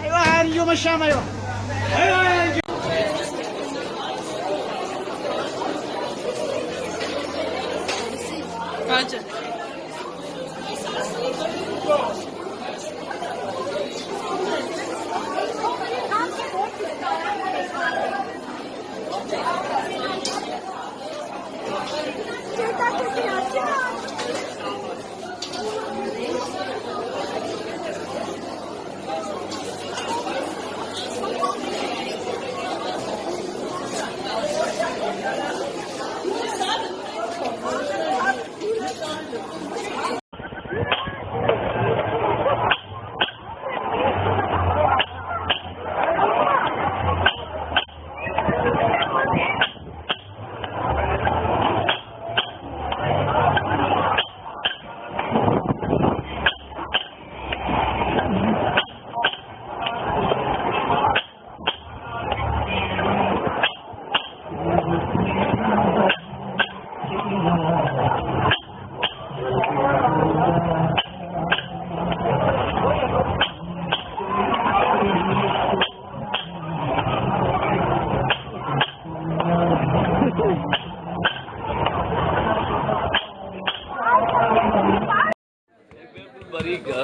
ايوه هنجوم الشام ايوه ايوه Roger. Bariga.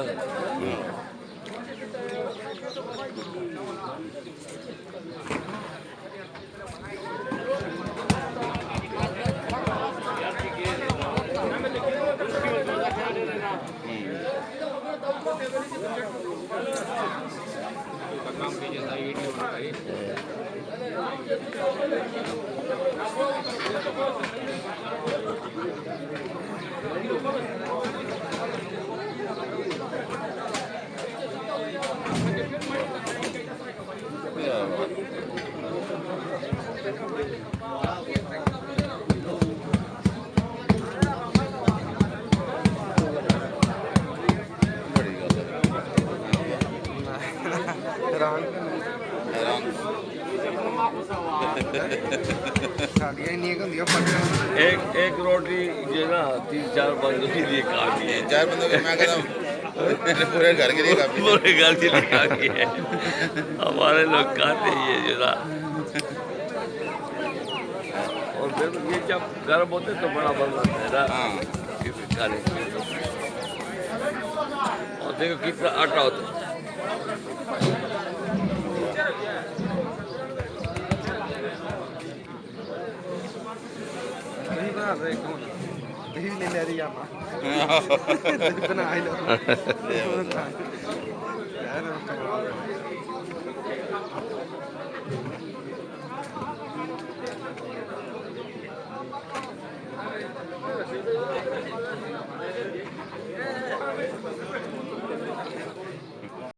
एक रोटी जो ना 3-4 बंदों के लिए काफी है। 4 बंदों के मैं कहता हूँ पूरे घर के लिए काफी पूरे घर के लिए काफी है। हमारे लोग खाते ही है जो ना। और फिर ये जब गर्म होते तो बड़ा बन जाता है ना। हाँ खाने के लिए। और देखो कितना आटा होता है। ले ले रही है बना